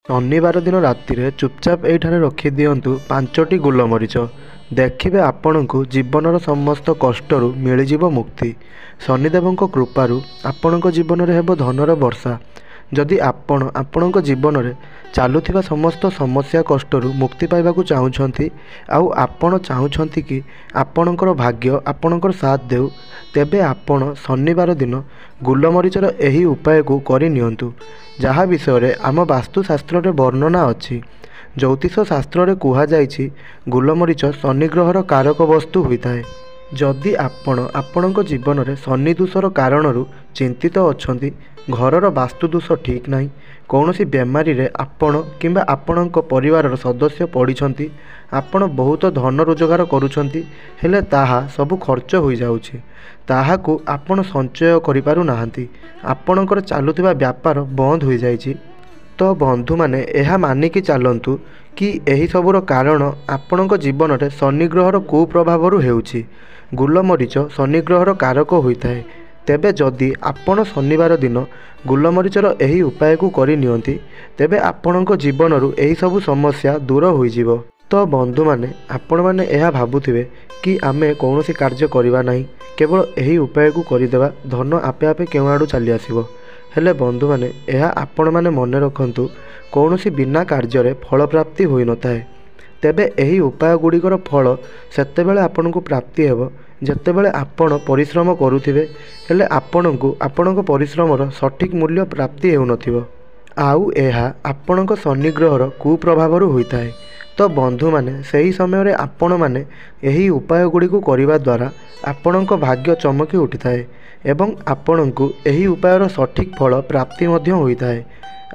शनिवार दिन राति चुपचाप एठारे रखी दिंतु 5टी गोलमरीच देखिए आपण को जीवनर समस्त कष्टरू मिलजिव मुक्ति। शनिदेव कृपारू आपण जीवन में हेब धनर वर्षा। जदि आपण जीवन में चलुवा समस्त समस्या कष्टरू मुक्ति पाइबाकू चाहूँगी आउ आपण चाहूँगी कि आपणकर भाग्य आपणकर साथ देउ तेबे आपण शनिवार दिन गोलमरीचर एही उपाय को करि नियंतु। जहाँ विषय आम वास्तुशास्त्र रे वर्णना अच्छी। ज्योतिष शास्त्र रे कुहा जाइछि गोलमरीच शनिग्रहर कारक वस्तु होता है। जदि आपणक जीवन में शनि दोषर कारणरू चिंतित अछंती, घरर वास्तुदोष ठीक नहीं, कौन सी बेमारी रे आपण किंबा आपणक परिवार सदस्य पड़िछंती, आपण बहुत धन रोजगार करुछंती हेले ताहा सब खर्च हो जाउछि, ताहाकू आपण संचय करि पारु नाहंती, आपणकर चालुथिबा व्यापार बंद हो जाइछि। तो बंधु माने एहा मानिकी चलतु कि एही सबुर कारण आपणक जीवन में शनिग्रहर कुप्रभावरू हेउछि। गोलमरीच शनिग्रहर कारक होता है। तेबे जदि आपण शनिवार दिन गोलमरीचर एही उपाय को करि नियंती तेबे आपणक जीवनरू एही सबु समस्या दूर होइजिवो। तो बंधु माने आपण माने एहा भाबुथिबे कि आमे कौनसी कार्य करिबा नाही, केवल एही उपाय को करिदेबा धन आपे आपे केउ आडू चली आसीबो। हेले बंधु माने एहा आपण माने मने रखंतु कौनसी बिना कार्य रे फल प्राप्ति होई नथाय। तेबे एही उपाय गुड़िकर फल सेतेबेले आपनकु प्राप्ति हेबो जेतेबेले आपण परिश्रम करुथिबे हेले आपणकु आपणक परिश्रमर सठिक मूल्य प्राप्ति हेउ नथिबो। आउ एहा आपणक शनिग्रहर कुप्रभावरू होता है। तो बंधु माने सही समय रे आपण माने एही उपाय गुड़ी को करिबा द्वारा आपणक भाग्य चमकी उठिथाए एवं आपणकु एही उपायर सठिक फल प्राप्ति मध्य होइथाए।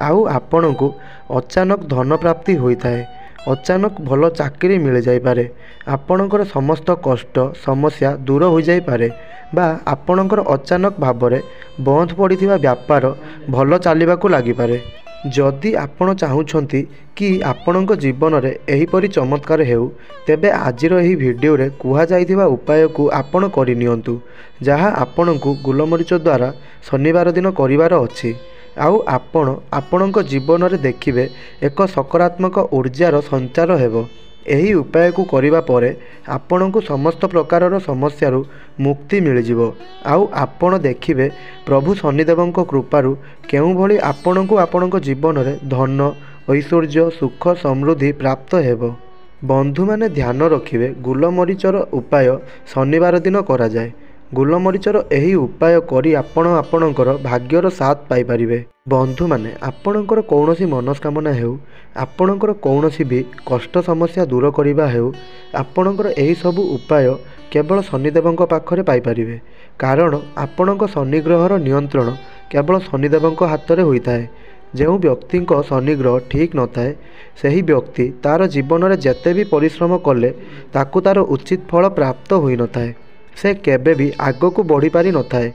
आउ आपणकु अचानक धन प्राप्ति होइथाए, अचानक भल चाकरी मिल जाई पारे, आपणकर समस्त कष्ट समस्या दूर हो जाई पारे बा आपणकर अचानक भावरे बंद पड़िथिबा व्यापार भल चलिबाकू लागि पारे। जदि आपण चाहूँगी कि आपणक जीवन में एहीपरि चमत्कार हेउ तेबे आजिर एही वीडियो रे कुहा जाइथिबा उपाय को आपण करि नियंतु, जहाँ आपणकु गोलमरीच द्वारा शनिवार दिन करिवार अछि। आउ आपणक जीवन में देखिबे एक सकारात्मक ऊर्जार संचार हेबो। एही उपाय को करिबा परे आपणकु समस्त प्रकारर समस्यारू मुक्ति मिलजिवो। आउ आपण देखिबे प्रभु शनिदेवंक कृपारू केउ भली आपणकु आपणक जीवन में धन ऐश्वर्य सुख समृद्धि प्राप्त हेबो। बंधु माने ध्यान रखिबे गोलमरीचर उपाय शनिवार दिन करा जाए। गोलमरीचर एही उपाय करी आपण आपणकर भाग्यर साथ पाई परिबे। बंधु माने आपणकर कौनसी मनस्कामना हेउ, आपणकर कौनसी भी कष्ट समस्या दूर करिबा हेउ, आपणकर एही सबु उपाय केवल शनिदेवंक पाखरे पाई परिबे। कारण आपणक शनिग्रहर नियंत्रण केवल शनिदेवंक हाथ में होता है। जो व्यक्ति शनिग्रह ठीक न थाए सही व्यक्ति तार जीवन में जेते भी परिश्रम कले ताकू तार उचित फल प्राप्त होई न थाए, से केबे भी आग को बढ़ी पारि न थाए।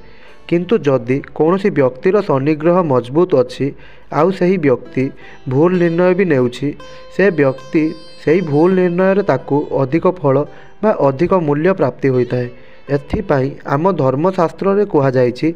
किंतु जदि कौनसी व्यक्तिर शनिग्रह मजबूत अच्छी आउ सही व्यक्ति भूल निर्णय भी नेउछि, से व्यक्ति सही भूल निर्णय ताकू अधिक फल बा अधिक मूल्य प्राप्ति होता है। एथिपाई आम धर्मशास्त्र रे कुहा जाइछि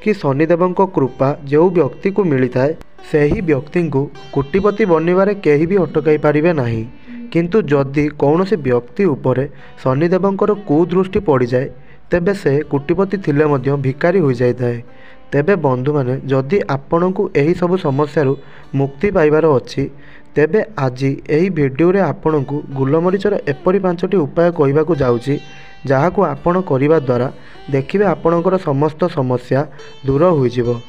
कि शनिदेवंक कृपा जो व्यक्ति को मिलता है सही व्यक्ति को कोटिपति बनवारे केही भी अटकाई पारिबे नाही। किंतु जदि कौनसी व्यक्ति उपरे शनिदेवंकर कुदृष्टि पड़ जाए तेबे से कोटिपति थिले मध्य भिकारी हो जाए। तेबे बंधु माने जदि आपणकु एही सब समस्यारू मुक्ति पाइबार अछि तेबे आजी एही वीडियो रे आपणकु गोलमरीचर एपरि 5टी उपाय कहबाकू जाउछि, जहाकू आपण करिबा द्वारा देखिबे आपणकर समस्त समस्या दूर होइजिवो।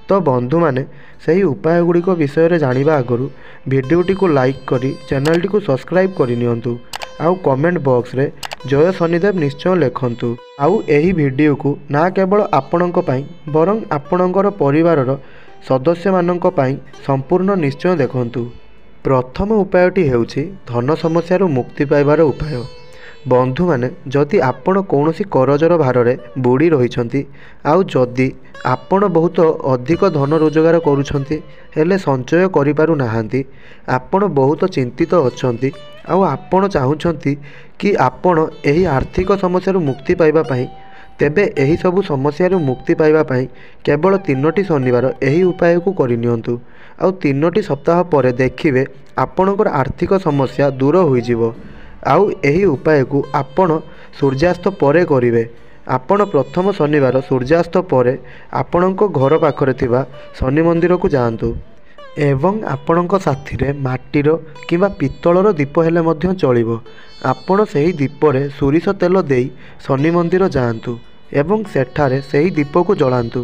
तो बंधु माने सही उपाय गुड़िक विषय रे जानिबा आगरू वीडियोटी को लाइक करी चैनल को सब्सक्राइब करि नियंतु। आउ कमेंट बॉक्स रे जय शनिदेव निश्चय लिखंतु। आउ एही वीडियो को ना केवल आपणक पई बरं आपणकर परिवारर सदस्य मानक पई संपूर्ण निश्चय देखंतु। प्रथम उपायटी हेउछि धन समस्यारू मुक्ति पाइबार उपाय। बंधु माने जदि आपण कौनसी करजर भार बुड़ी रही आउ जदि आपण बहुत अधिक धन रोजगार करुछंती हेले संचय करिपारु नाहांती, आपण बहुत चिंतित अछंती आउ आपण चाहूछंती कि आपण एही आर्थिक समस्यारू मुक्ति पाइबा पई, तेबे एही सबु समस्यारू मुक्ति पाइबा पई केवल 3टी शनिवार एही उपाय को करि नियंतु। ଆଉ 3ଟି ସପ୍ତାହ ପରେ ଦେଖିବେ ଆପଣଙ୍କର ଆର୍ଥିକ ସମସ୍ୟା ଦୂର ହୋଇଯିବ। ଆଉ ଏହି ଉପାୟକୁ ଆପଣ ସୂର୍ଯ୍ୟାସ୍ତ ପରେ କରିବେ। ଆପଣ ପ୍ରଥମ ଶନିବାର ସୂର୍ଯ୍ୟାସ୍ତ ପରେ ଆପଣଙ୍କ ଘର ପାଖରେ ଥିବା ଶନି ମନ୍ଦିରକୁ ଯାଆନ୍ତୁ ଏବଂ ଆପଣଙ୍କ ସାଥିରେ ମାଟିର କିମ୍ବା ପିତ୍ତଳର ଦୀପ ହେଲେ ମଧ୍ୟ ଚଳିବ। ଆପଣ ସେହି ଦୀପରେ ସୋରିଷ ତେଲ ଦେଇ ଶନି ମନ୍ଦିର ଯାଆନ୍ତୁ ଏବଂ ସେଠାରେ ସେହି ଦୀପକୁ ଜଳାନ୍ତୁ।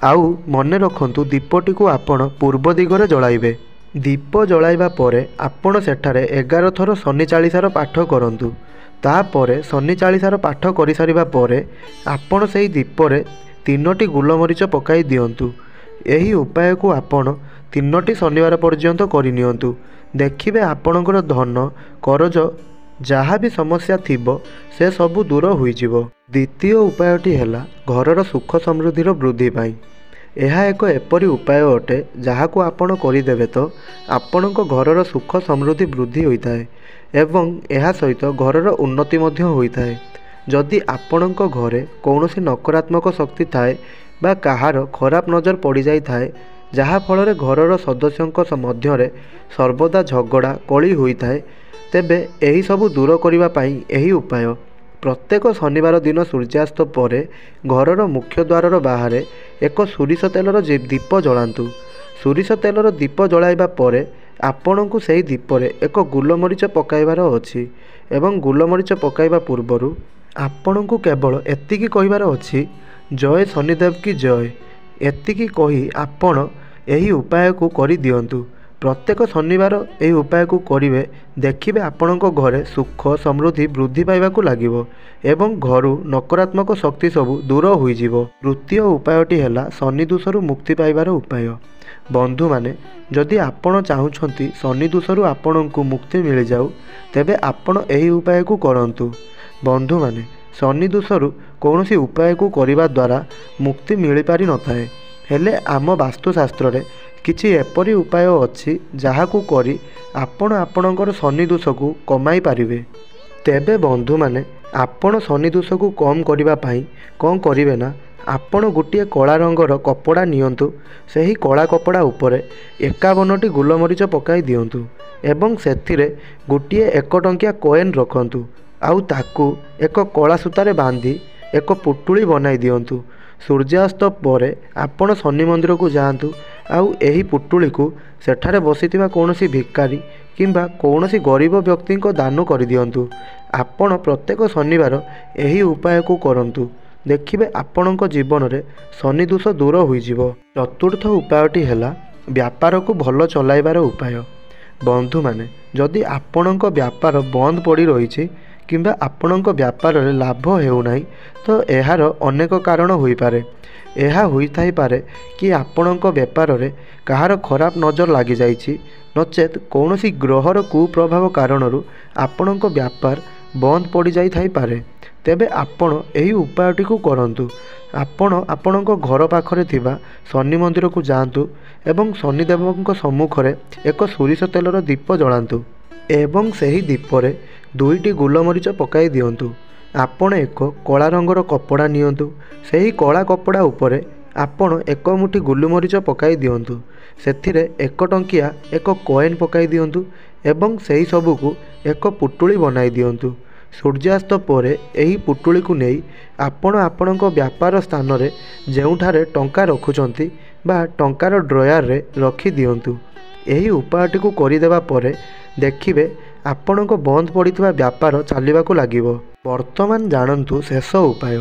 ଆଉ ମନେ ରଖନ୍ତୁ ଦୀପଟିକୁ ଆପଣ ପୂର୍ବ ଦିଗରେ ଜଳାଇବେ। ଦୀପ ଜଳାଇବା ପରେ ଆପଣ ସେଠାରେ 11 ଥର ଶନି ଚାଳିଶାର ପାଠ କରନ୍ତୁ। ତାପରେ ଶନି ଚାଳିଶାର ପାଠ କରିସାରିବା ପରେ ଆପଣ ସେହି ଦୀପରେ 3ଟି ଗୋଲମରିଚ ପକାଇ ଦିଅନ୍ତୁ। ଏହି ଉପାୟକୁ ଆପଣ 3ଟି ଶନିବାର ପର୍ଯ୍ୟନ୍ତ କରିନିଅନ୍ତୁ। ଦେଖିବେ ଆପଣଙ୍କର ଧନ କରଜ ଯାହା ବି ସମସ୍ୟା ଥିବ ସେ ସବୁ ଦୂର ହୋଇଯିବ। ଦ୍ୱିତୀୟ ଉପାୟଟି ହେଲା ଘରର ସୁଖ ସମୃଦ୍ଧିର ବୃଦ୍ଧି ପାଇଁ। ଏହା ଏକ ଏପରି ଉପାୟ ଅଟେ ଯାହାକୁ ଆପଣ କରିଦେବେ ତ ଆପଣଙ୍କ ଘରର ସୁଖ ସମୃଦ୍ଧି ବୃଦ୍ଧି ହୋଇଥାଏ ଏବଂ ଏହା ସହିତ ଘରର ଉନ୍ନତି ମଧ୍ୟ ହୋଇଥାଏ। ଯଦି ଆପଣଙ୍କ ଘରେ କୌଣସି ନକାରାତ୍ମକ ଶକ୍ତି ଥାଏ ବା କାହାର ଖରାପ ନଜର ପଡ଼ିଯାଇଥାଏ ଯାହାଫଳରେ ଘରର ସଦସ୍ୟଙ୍କ ମଧ୍ୟରେ ସର୍ବଦା ଝଗଡ଼ା କଳି ହୋଇଥାଏ, ତେବେ ଏହିସବୁ ଦୂର କରିବା ପାଇଁ ଏହି ଉପାୟ। ପ୍ରତ୍ୟେକ ଶନିବାର ଦିନ ସୂର୍ଯ୍ୟାସ୍ତ ପରେ ଘରର ମୁଖ୍ୟ ଦ୍ୱାରର ବାହାରେ ଏକ ସୋରିଷ ତେଲର ଦୀପ ଜଳାନ୍ତୁ। ସୋରିଷ ତେଲର ଦୀପ ଜଳାଇବା ପରେ ଆପଣଙ୍କୁ ସେହି ଦୀପରେ ଏକ ଗୋଲମରିଚ ପକାଇବାର ଅଛି ଏବଂ ଗୋଲମରିଚ ପକାଇବା ପୂର୍ବରୁ ଆପଣଙ୍କୁ କେବଳ ଏତିକି କହିବାର ଅଛି, ଜୟ ଶନିଦେବ କି ଜୟ। ଏତିକି କହି ଆପଣ ଏହି ଉପାୟକୁ କରିଦିଅନ୍ତୁ। ପ୍ରତ୍ୟେକ ଶନିବାର ଏହି ଉପାୟକୁ କରିବେ, ଦେଖିବେ ଆପଣଙ୍କ ଘରେ ସୁଖ ସମୃଦ୍ଧି ବୃଦ୍ଧି ପାଇବାକୁ ଲାଗିବ ଏବଂ ଘରୁ ନକାରାତ୍ମକ ଶକ୍ତି ସବୁ ଦୂର ହୋଇଯିବ। ତୃତୀୟ ଉପାୟଟି ହେଲା ଶନି ଦୋଷରୁ ମୁକ୍ତି ପାଇବାର ଉପାୟ। ବନ୍ଧୁମାନେ, ଯଦି ଆପଣ ଚାହୁଁଛନ୍ତି ଶନି ଦୋଷରୁ ଆପଣଙ୍କୁ ମୁକ୍ତି ମିଳିଯାଉ ତେବେ ଆପଣ ଏହି ଉପାୟକୁ କରନ୍ତୁ। ବନ୍ଧୁମାନେ, ଶନି ଦୋଷରୁ କୌଣସି ଉପାୟକୁ କରିବା ଦ୍ୱାରା ମୁକ୍ତି ମିଳିପାରିନଥାଏ, ହେଲେ ଆମ ବାସ୍ତୁଶାସ୍ତ୍ରରେ କିଛି ଏପରି ଉପାୟ ଅଛି ଯାହାକୁ କରି ଆପଣ ଆପଣଙ୍କର ଶନି ଦୋଷକୁ କମାଇ ପାରିବେ। ତେବେ ବନ୍ଧୁମାନେ, ଆପଣ ଶନି ଦୋଷକୁ କମ୍ କରିବା ପାଇଁ କ'ଣ କରିବେ ନା, ଆପଣ ଗୋଟିଏ କଳା ରଙ୍ଗର କପଡ଼ା ନିଅନ୍ତୁ। ସେହି କଳା କପଡ଼ା ଉପରେ 51ଟି ଗୋଲମରିଚ ପକାଇ ଦିଅନ୍ତୁ ଏବଂ ସେଥିରେ ଗୋଟିଏ 1 ଟଙ୍କିଆ କଏନ୍ ରଖନ୍ତୁ। ଆଉ ତାକୁ ଏକ କଳା ସୂତାରେ ବାନ୍ଧି ଏକ ପୁଟୁଳି ବନାଇ ଦିଅନ୍ତୁ। ସୂର୍ଯ୍ୟାସ୍ତ ପରେ ଆପଣ ଶନି ମନ୍ଦିରକୁ ଯାଆନ୍ତୁ ଆଉ ଏହି ପୁଟୁଳିକୁ ସେଠାରେ ବସିଥିବା କୌଣସି ଭିକାରୀ କିମ୍ବା କୌଣସି ଗରିବ ବ୍ୟକ୍ତିଙ୍କ ଦାନ କରିଦିଅନ୍ତୁ। ଆପଣ ପ୍ରତ୍ୟେକ ଶନିବାର ଏହି ଉପାୟକୁ କରନ୍ତୁ। ଦେଖିବେ ଆପଣଙ୍କ ଜୀବନରେ ଶନି ଦୋଷ ଦୂର ହୋଇଯିବ। ଚତୁର୍ଥ ଉପାୟଟି ହେଲା ବ୍ୟାପାରକୁ ଭଲ ଚଲାଇବାର ଉପାୟ। ବନ୍ଧୁମାନେ, ଯଦି ଆପଣଙ୍କ ବ୍ୟାପାର ବନ୍ଦ ପଡ଼ି ରହିଛି କିମ୍ବା ଆପଣଙ୍କ ବ୍ୟାପାରରେ ଲାଭ ହେଉନାହିଁ ତ ଏହାର ଅନେକ କାରଣ ହୋଇପାରେ। ଏହା ହୋଇଥାଇପାରେ କି ଆପଣଙ୍କ ବେପାରରେ କାହାର ଖରାପ ନଜର ଲାଗିଯାଇଛି, ନଚେତ୍ କୌଣସି ଗ୍ରହର କୁପ୍ରଭାବ କାରଣରୁ ଆପଣଙ୍କ ବ୍ୟାପାର ବନ୍ଦ ପଡ଼ିଯାଇଥାଇପାରେ। ତେବେ ଆପଣ ଏହି ଉପାୟଟିକୁ କରନ୍ତୁ। ଆପଣ ଆପଣଙ୍କ ଘର ପାଖରେ ଥିବା ଶନି ମନ୍ଦିରକୁ ଯାଆନ୍ତୁ ଏବଂ ଶନିଦେବଙ୍କ ସମ୍ମୁଖରେ ଏକ ସୋରିଷ ତେଲର ଦୀପ ଜଳାନ୍ତୁ ଏବଂ ସେହି ଦୀପରେ 2ଟି ଗୋଲମରିଚ ପକାଇ ଦିଅନ୍ତୁ। ଆପଣ ଏକ କଳା ରଙ୍ଗର କପଡ଼ା ନିଅନ୍ତୁ। ସେହି କଳା କପଡ଼ା ଉପରେ ଆପଣ 1 ମୁଠି ଗୋଲମରିଚ ପକାଇ ଦିଅନ୍ତୁ। ସେଥିରେ 1 ଟଙ୍କିଆ ଏକ କଏନ୍ ପକାଇ ଦିଅନ୍ତୁ ଏବଂ ସେହି ସବୁକୁ ଏକ ପୁଟୁଳି ବନାଇ ଦିଅନ୍ତୁ। ସୂର୍ଯ୍ୟାସ୍ତ ପରେ ଏହି ପୁଟୁଳିକୁ ନେଇ ଆପଣ ଆପଣଙ୍କ ବ୍ୟାପାର ସ୍ଥାନରେ ଯେଉଁଠାରେ ଟଙ୍କା ରଖୁଛନ୍ତି ବା ଟଙ୍କାର ଡ୍ରୟାରରେ ରଖିଦିଅନ୍ତୁ। ଏହି ଉପାୟଟିକୁ କରିଦେବା ପରେ ଦେଖିବେ ଆପଣଙ୍କ ବନ୍ଦ ପଡ଼ିଥିବା ବ୍ୟାପାର ଚାଲିବାକୁ ଲାଗିବ। ବର୍ତ୍ତମାନ ଜାଣନ୍ତୁ ଶେଷ ଉପାୟ।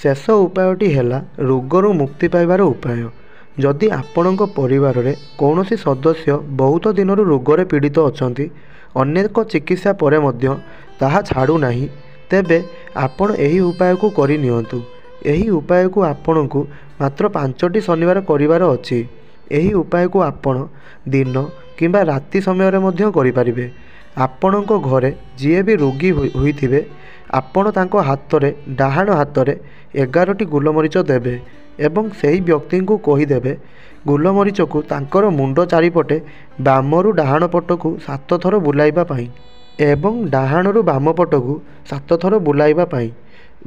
ଶେଷ ଉପାୟଟି ହେଲା ରୋଗରୁ ମୁକ୍ତି ପାଇବାର ଉପାୟ। ଯଦି ଆପଣଙ୍କ ପରିବାରରେ କୌଣସି ସଦସ୍ୟ ବହୁତ ଦିନରୁ ରୋଗରେ ପୀଡ଼ିତ ଅଛନ୍ତି, ଅନେକ ଚିକିତ୍ସା ପରେ ମଧ୍ୟ ତାହା ଛାଡ଼ୁନାହିଁ, ତେବେ ଆପଣ ଏହି ଉପାୟକୁ କରିନିଅନ୍ତୁ। ଏହି ଉପାୟକୁ ଆପଣଙ୍କୁ ମାତ୍ର 5ଟି ଶନିବାର କରିବାର ଅଛି। ଏହି ଉପାୟକୁ ଆପଣ ଦିନ କିମ୍ବା ରାତି ସମୟରେ ମଧ୍ୟ କରିପାରିବେ। ଆପଣଙ୍କ ଘରେ ଯିଏ ବି ରୋଗୀ ହୋଇଥିବେ ଆପଣ ତାଙ୍କ ହାତରେ ଡାହାଣ ହାତରେ 11ଟି ଗୋଲମରିଚ ଦେବେ ଏବଂ ସେହି ବ୍ୟକ୍ତିଙ୍କୁ କହିଦେବେ ଗୋଲମରିଚକୁ ତାଙ୍କର ମୁଣ୍ଡ ଚାରିପଟେ ବାମରୁ ଡାହାଣ ପଟକୁ 7 ଥର ବୁଲାଇବା ପାଇଁ ଏବଂ ଡାହାଣରୁ ବାମ ପଟକୁ 7 ଥର ବୁଲାଇବା ପାଇଁ।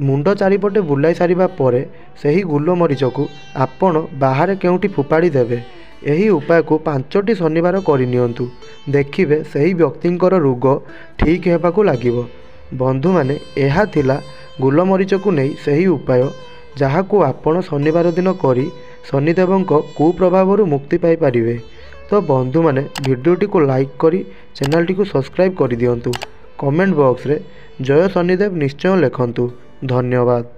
ମୁଣ୍ଡ ଚାରିପଟେ ବୁଲାଇ ସାରିବା ପରେ ସେହି ଗୋଲମରିଚକୁ ଆପଣ ବାହାରେ କେଉଁଠି ଫୋପାଡ଼ି ଦେବେ ଏହି ଉପାୟକୁ 5ଟି ଶନିବାର କରିନିଅନ୍ତୁ। ଦେଖିବେ ସେହି ବ୍ୟକ୍ତିଙ୍କର ରୋଗ ଠିକ୍ ହେବାକୁ ଲାଗିବ। ବନ୍ଧୁମାନେ, ଏହା ଥିଲା ଗୋଲମରିଚକୁ ନେଇ ସେହି ଉପାୟ, ଯାହାକୁ ଆପଣ ଶନିବାର ଦିନ କରି ଶନିଦେବଙ୍କ କୁପ୍ରଭାବରୁ ମୁକ୍ତି ପାଇପାରିବେ। ତ ବନ୍ଧୁମାନେ, ଭିଡ଼ିଓଟିକୁ ଲାଇକ୍ କରି ଚ୍ୟାନେଲଟିକୁ ସବସ୍କ୍ରାଇବ୍ କରିଦିଅନ୍ତୁ। କମେଣ୍ଟ ବକ୍ସରେ ଜୟ ଶନିଦେବ ନିଶ୍ଚୟ ଲେଖନ୍ତୁ। ଧନ୍ୟବାଦ।